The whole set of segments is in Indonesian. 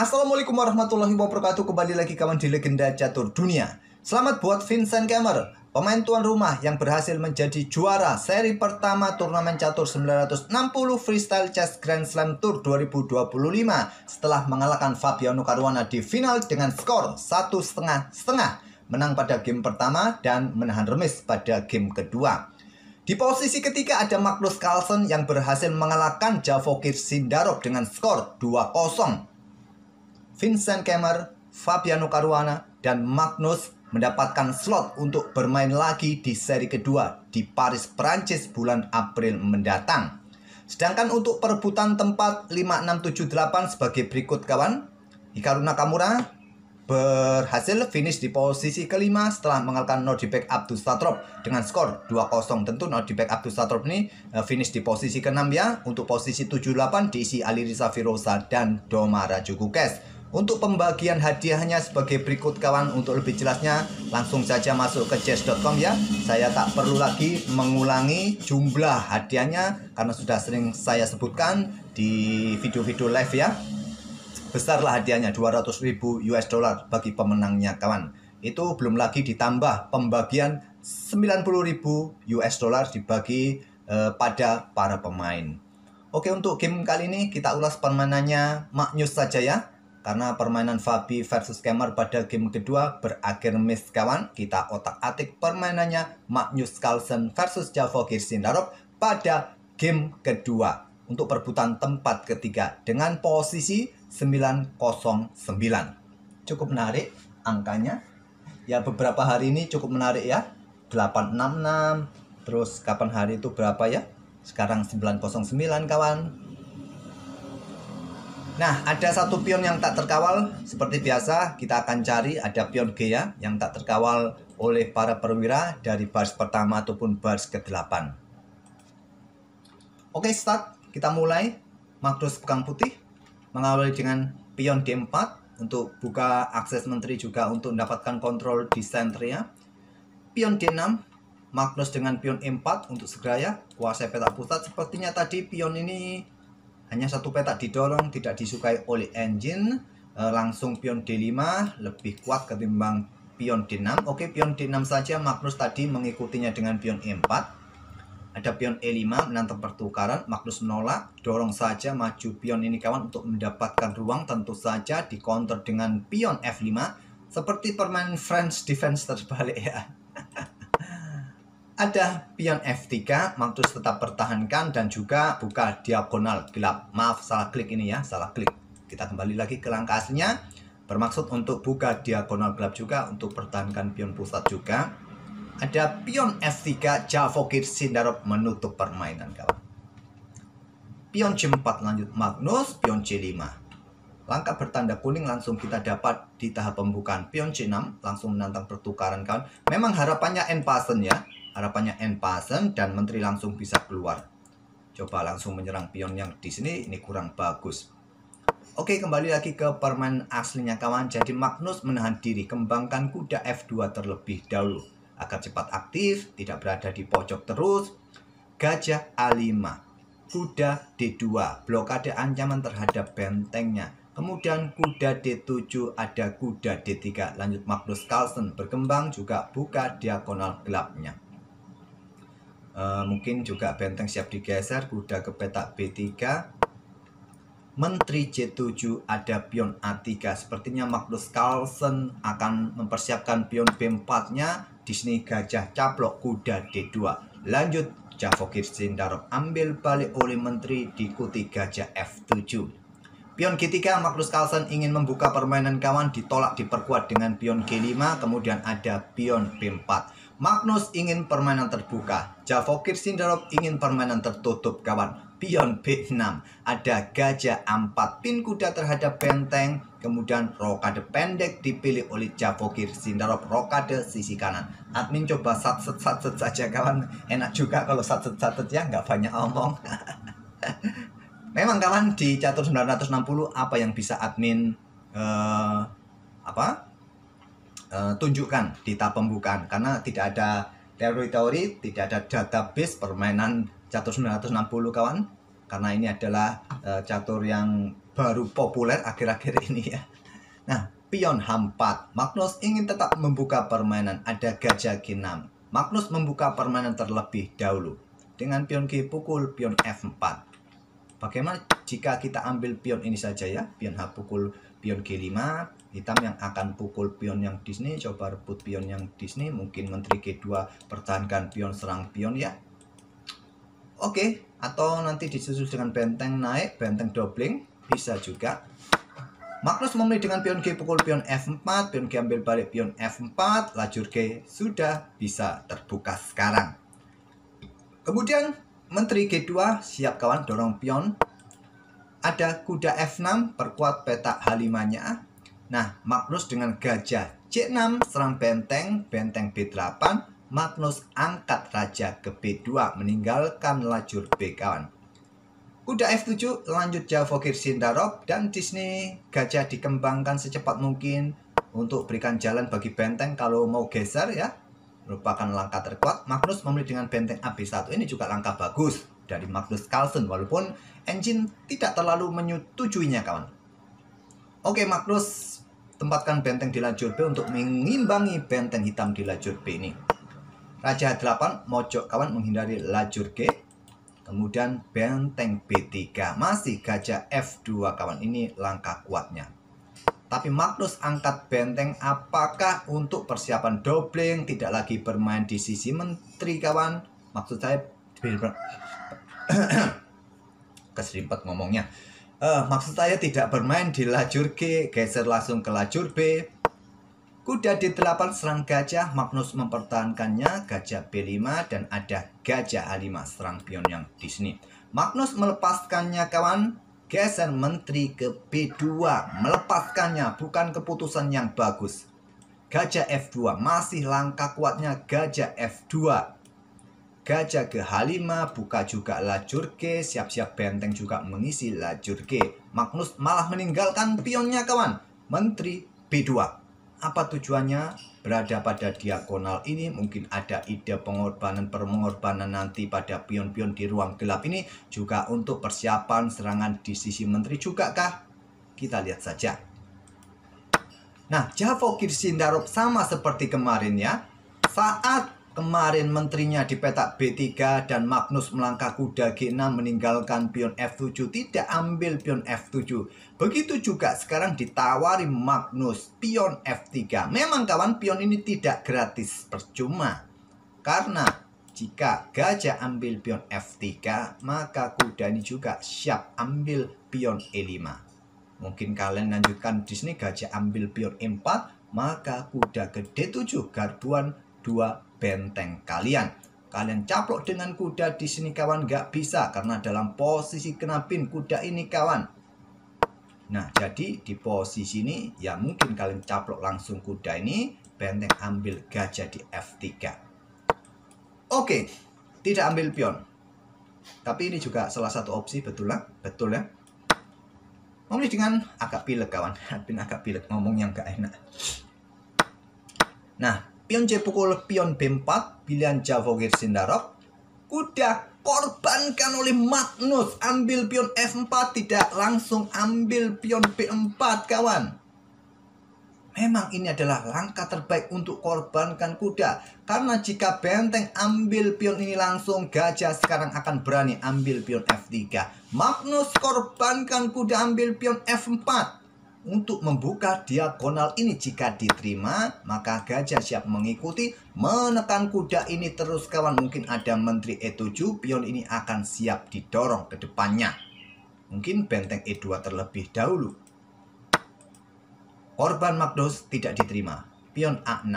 Assalamualaikum warahmatullahi wabarakatuh. Kembali lagi kawan di Legenda Catur Dunia. Selamat buat Vincent Kemmer, pemain tuan rumah yang berhasil menjadi juara seri pertama turnamen catur 960 Freestyle Chess Grand Slam Tour 2025 setelah mengalahkan Fabiano Caruana di final dengan skor 1,5-1,5, menang pada game pertama dan menahan remis pada game kedua. Di posisi ketiga ada Magnus Carlsen yang berhasil mengalahkan Javokir Sindarov dengan skor 2-0. Vincent Kemmer, Fabiano Caruana, dan Magnus mendapatkan slot untuk bermain lagi di seri kedua di Paris, Prancis bulan April mendatang. Sedangkan untuk perebutan tempat 5, 6, 7, 8 sebagai berikut kawan. Hikaru Nakamura berhasil finish di posisi kelima setelah mengalahkan Nordibek Abdussatrov dengan skor 2-0. Tentu Nordibek Abdussatrov ini finish di posisi ke-6 ya. Untuk posisi 7-8 diisi Alireza Firoza dan Doma Rajugukes. Untuk pembagian hadiahnya sebagai berikut kawan. Untuk lebih jelasnya langsung saja masuk ke chess.com ya. Saya tak perlu lagi mengulangi jumlah hadiahnya karena sudah sering saya sebutkan di video-video live ya. Besarlah hadiahnya 200.000 US dollar bagi pemenangnya kawan. Itu belum lagi ditambah pembagian 90.000 US dollar dibagi pada para pemain. Oke, untuk game kali ini kita ulas permainannya Magnus saja ya. Karena permainan Fabi versus Kemmer pada game kedua berakhir miss kawan. Kita otak-atik permainannya Magnus Carlsen versus Javokir Sindarov pada game kedua. Untuk perebutan tempat ketiga dengan posisi 909. Cukup menarik angkanya. Ya beberapa hari ini cukup menarik ya. 866. Terus kapan hari itu berapa ya? Sekarang 909 kawan. Nah, ada satu pion yang tak terkawal. Seperti biasa, kita akan cari ada pion G ya, yang tak terkawal oleh para perwira dari baris pertama ataupun baris ke-8. Oke, start. Kita mulai. Magnus Pegang Putih mengawali dengan pion D4 untuk buka akses menteri juga untuk mendapatkan kontrol di senternya. Pion D6, Magnus dengan pion E4 untuk segera ya, kuasai petak pusat. Sepertinya tadi pion ini hanya satu petak didorong, tidak disukai oleh engine. Langsung pion D5 lebih kuat ketimbang pion D6. Oke, pion D6 saja. Magnus tadi mengikutinya dengan pion E4. Ada pion E5 menantang pertukaran. Magnus menolak, dorong saja maju pion ini kawan untuk mendapatkan ruang. Tentu saja di counter dengan pion F5. Seperti permainan French defense terbalik ya. Ada pion F3, Magnus tetap pertahankan dan juga buka diagonal gelap. Maaf, salah klik ini ya, salah klik. Kita kembali lagi ke langkah aslinya. Bermaksud untuk buka diagonal gelap juga, untuk pertahankan pion pusat juga. Ada pion F3, Javokir Sindarov menutup permainan kawan. Pion C4 lanjut Magnus, pion C5. Langkah bertanda kuning langsung kita dapat di tahap pembukaan. Pion C6 langsung menantang pertukaran kawan. Memang harapannya end pasen ya. Harapannya end pasen dan menteri langsung bisa keluar. Coba langsung menyerang pion yang di sini, ini kurang bagus. Oke, kembali lagi ke permainan aslinya kawan. Jadi Magnus menahan diri, kembangkan kuda F2 terlebih dahulu agar cepat aktif, tidak berada di pojok terus. Gajah A5, kuda D2, blokade ancaman terhadap bentengnya. Kemudian kuda D7, ada kuda D3. Lanjut Magnus Carlsen berkembang juga buka diagonal gelapnya. Mungkin juga benteng siap digeser, kuda ke petak B3. Menteri C7, ada pion A3. Sepertinya Magnus Carlsen akan mempersiapkan pion B4-nya. Di sini gajah caplok kuda D2. Lanjut Javokir Sindarov ambil balik oleh menteri, diikuti gajah F7. Pion G3, Magnus Carlsen ingin membuka permainan kawan, ditolak diperkuat dengan pion G5. Kemudian ada pion B4. Magnus ingin permainan terbuka, Javokir Sindarov ingin permainan tertutup kawan. Pion B6, ada gajah A4, pin kuda terhadap benteng. Kemudian rokade pendek dipilih oleh Javokir Sindarov, rokade sisi kanan. Admin coba satset saja kawan. Enak juga kalau satset ya, nggak banyak omong. Memang kawan di catur 960 apa yang bisa admin tunjukkan di tahap pembukaan, karena tidak ada teori-teori, tidak ada database permainan catur 960 kawan. karena ini adalah catur yang baru populer akhir-akhir ini ya. Nah, pion H4. Magnus ingin tetap membuka permainan. Ada gajah G6. Magnus membuka permainan terlebih dahulu. Dengan pion G pukul pion F4. Bagaimana jika kita ambil pion ini saja ya? Pion H pukul pion G5. Hitam yang akan pukul pion yang di sini. Coba rebut pion yang di sini. Mungkin menteri G2 pertahankan pion, serang pion ya. Oke, atau nanti disusul dengan benteng naik, benteng doubling, bisa juga. Magnus memilih dengan pion G pukul pion F4, pion G ambil balik pion F4, lajur G sudah bisa terbuka sekarang. Kemudian menteri G2, siap kawan, dorong pion. Ada kuda F6, perkuat petak H5-nya. Nah, Magnus dengan gajah C6, serang benteng, benteng B8, Magnus angkat raja ke B2, meninggalkan lajur B kawan. Kuda F7 lanjut Javogir Sindarov, dan di sini gajah dikembangkan secepat mungkin untuk berikan jalan bagi benteng kalau mau geser ya. Merupakan langkah terkuat. Magnus memilih dengan benteng AB1. Ini juga langkah bagus dari Magnus Carlsen walaupun engine tidak terlalu menyetujuinya kawan. Oke, Magnus tempatkan benteng di lajur B untuk mengimbangi benteng hitam di lajur B ini. Raja H8 mojok kawan menghindari lajur G. Kemudian benteng B3. Masih gajah F2 kawan. Ini langkah kuatnya. Tapi Magnus angkat benteng. Apakah untuk persiapan doubling? Tidak lagi bermain di sisi menteri kawan. Maksud saya keserimpet ngomongnya. Maksud saya tidak bermain di lajur G. Geser langsung ke lajur B. Kuda D8 serang gajah, Magnus mempertahankannya, gajah B5 dan ada gajah A5 serang pion yang di sini. Magnus melepaskannya kawan, geser menteri ke B2, melepaskannya, bukan keputusan yang bagus. Gajah F2, masih langkah kuatnya gajah F2. Gajah ke H5, buka juga lajur G, siap-siap benteng juga mengisi lajur G. Magnus malah meninggalkan pionnya kawan, menteri B2. Apa tujuannya berada pada diagonal ini? Mungkin ada ide pengorbanan nanti pada pion-pion di ruang gelap ini juga untuk persiapan serangan di sisi menteri juga kah? Kita lihat saja. Nah, Javogir Sindarov sama seperti kemarin ya. Saat kemarin menterinya di petak B3 dan Magnus melangkah kuda G6 meninggalkan pion F7, tidak ambil pion F7. Begitu juga sekarang ditawari Magnus pion F3. Memang kawan, pion ini tidak gratis, percuma. Karena jika gajah ambil pion F3, maka kuda ini juga siap ambil pion E5. Mungkin kalian lanjutkan di sini gajah ambil pion E4, maka kuda ke D7 garbuan 2 benteng kalian. Kalian caplok dengan kuda di sini kawan, nggak bisa karena dalam posisi kena pin kuda ini kawan. Nah, jadi di posisi ini ya mungkin kalian caplok langsung kuda ini, benteng ambil gajah di F3. Oke, tidak ambil pion. Tapi ini juga salah satu opsi, betul ya. Memilih dengan agak pilek kawan, pin agak pilek ngomong yang nggak enak. Nah, pion C pukul pion B4, pilihan Javogir Sindarov. Kuda korbankan oleh Magnus, ambil pion F4, tidak langsung ambil pion B4 kawan. Memang ini adalah langkah terbaik untuk korbankan kuda. Karena jika benteng ambil pion ini langsung, gajah sekarang akan berani ambil pion F3. Magnus korbankan kuda ambil pion F4. Untuk membuka diagonal ini jika diterima, maka gajah siap mengikuti, menekan kuda ini terus kawan. Mungkin ada menteri E7, pion ini akan siap didorong ke depannya. Mungkin benteng E2 terlebih dahulu. Korban Magnus tidak diterima, pion A6.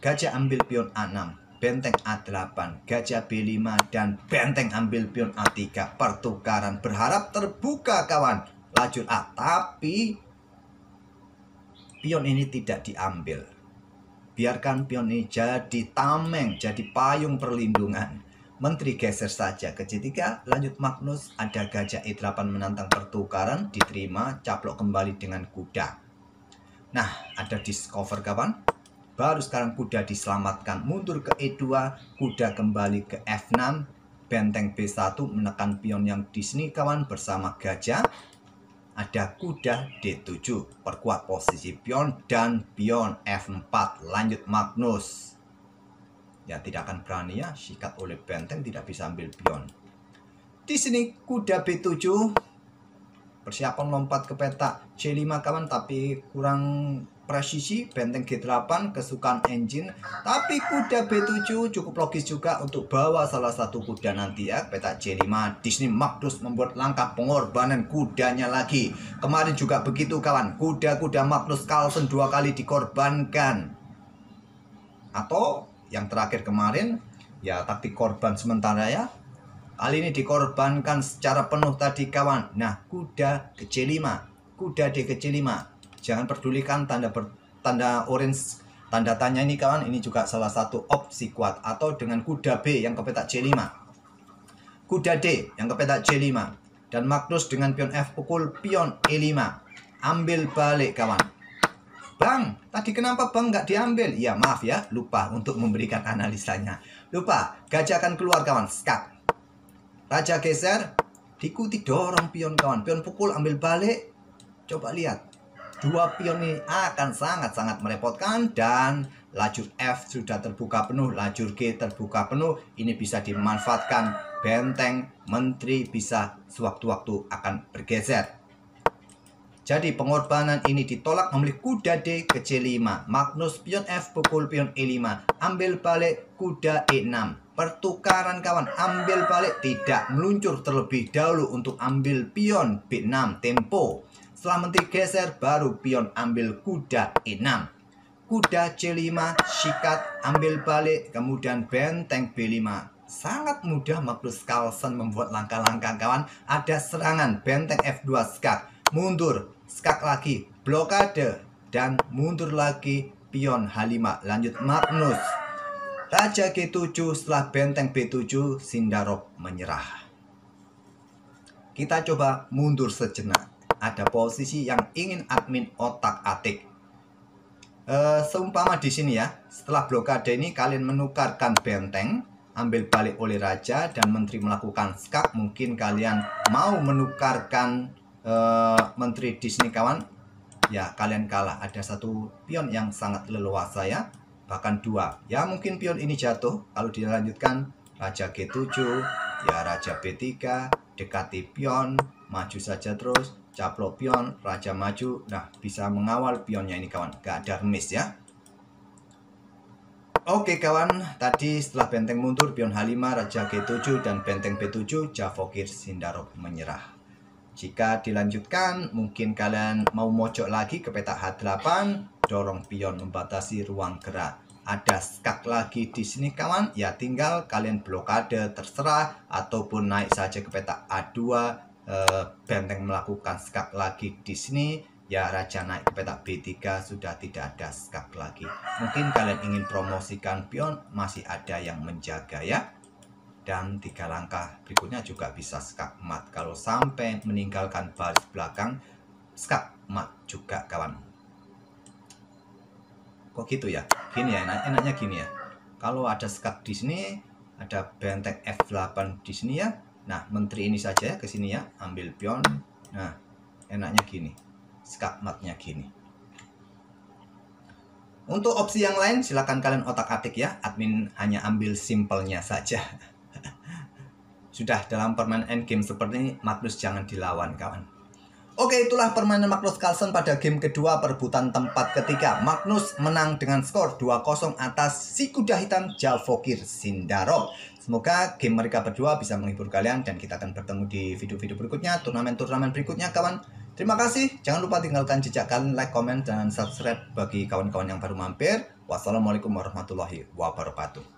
Gajah ambil pion A6, benteng A8, gajah B5 dan benteng ambil pion A3. Pertukaran berharap terbuka kawan. Lajur A, tapi pion ini tidak diambil. Biarkan pion ini jadi tameng, jadi payung perlindungan. Menteri geser saja ke C3, lanjut Magnus, ada gajah E8 menantang pertukaran, diterima, caplok kembali dengan kuda. Nah, ada discover kawan. Baru sekarang kuda diselamatkan, mundur ke E2, kuda kembali ke F6. benteng B1 menekan pion yang di sini kawan bersama gajah. Ada kuda D7, perkuat posisi pion dan pion F4. Lanjut Magnus. Ya tidak akan berani ya, sikat oleh benteng, tidak bisa ambil pion. Di sini kuda B7, persiapan lompat ke petak C5 kawan, tapi kurang presisi. Benteng G8 kesukaan engine, tapi kuda B7 cukup logis juga untuk bawa salah satu kuda nanti ya petak C5. Di sini Magnus membuat langkah pengorbanan kudanya lagi. Kemarin juga begitu kawan, kuda-kuda Magnus Carlsen 2 kali dikorbankan. Atau yang terakhir kemarin ya taktik korban sementara ya. Kali ini dikorbankan secara penuh tadi kawan. Nah, kuda ke C5, kuda D ke C5. Jangan pedulikan tanda orange, tanda tanya ini kawan. Ini juga salah satu opsi kuat. Atau dengan kuda B yang ke petak C5, kuda D yang ke petak C5, dan Magnus dengan pion F pukul pion E5. Ambil balik kawan. Bang, tadi kenapa bang nggak diambil? Ya maaf ya, lupa untuk memberikan analisanya. Lupa, gajah akan keluar kawan. Skak, raja geser, diikuti dorong pion kawan. Pion pukul, ambil balik. Coba lihat, dua pion ini akan sangat-sangat merepotkan. Dan lajur F sudah terbuka penuh, lajur G terbuka penuh. Ini bisa dimanfaatkan benteng menteri, bisa sewaktu-waktu akan bergeser. Jadi pengorbanan ini ditolak, memilih kuda D ke C5. Magnus pion F pukul pion E5. Ambil balik kuda E6. Pertukaran kawan, ambil balik, tidak meluncur terlebih dahulu untuk ambil pion B6 tempo. Setelah menteri geser baru pion ambil kuda E6. Kuda C5 sikat, ambil balik, kemudian benteng B5. Sangat mudah Magnus Carlsen membuat langkah-langkah kawan. Ada serangan benteng F2 skak, mundur, skak lagi, blokade, dan mundur lagi pion H5. Lanjut Magnus. Raja G7 setelah benteng B7, Sindarov menyerah. Kita coba mundur sejenak. Ada posisi yang ingin admin otak-atik. Seumpama di sini ya, setelah blokade ini kalian menukarkan benteng, ambil balik oleh raja dan menteri melakukan skak. Mungkin kalian mau menukarkan menteri di sini kawan. Ya kalian kalah, ada satu pion yang sangat leluasa ya, bahkan dua. Ya mungkin pion ini jatuh. Kalau dilanjutkan raja G7, ya raja B3, dekati pion, maju saja terus, caplok pion, raja maju. Nah bisa mengawal pionnya ini kawan, gak ada remis ya. Oke kawan, tadi setelah benteng mundur, pion H5, raja G7, dan benteng B7, Javokir Sindarov menyerah. Jika dilanjutkan, mungkin kalian mau mojok lagi ke petak H8, dorong pion membatasi ruang gerak. Ada skak lagi di sini kawan, ya tinggal kalian blokade terserah, ataupun naik saja ke petak A2, benteng melakukan skak lagi di sini. Ya raja naik ke petak B3, sudah tidak ada skak lagi. Mungkin kalian ingin promosikan pion, masih ada yang menjaga ya. Dan 3 langkah berikutnya juga bisa skak mat. Kalau sampai meninggalkan baris belakang, skak mat juga kawan. Kok gitu ya? Gini ya, enaknya gini ya. Kalau ada skak di sini, ada benteng F8 di sini ya. Nah, menteri ini saja ke sini ya, ambil pion. Nah, enaknya gini. Skak matnya gini. Untuk opsi yang lain silakan kalian otak-atik ya. Admin hanya ambil simpelnya saja. Sudah dalam permainan endgame seperti ini, Magnus jangan dilawan kawan. Oke, itulah permainan Magnus Carlsen pada game kedua perebutan tempat ketiga. Magnus menang dengan skor 2-0 atas si kuda hitam Javokir Sindarov. Semoga game mereka berdua bisa menghibur kalian dan kita akan bertemu di video-video berikutnya, turnamen-turnamen berikutnya kawan. Terima kasih, jangan lupa tinggalkan jejak kalian, like, komen, dan subscribe bagi kawan-kawan yang baru mampir. Wassalamualaikum warahmatullahi wabarakatuh.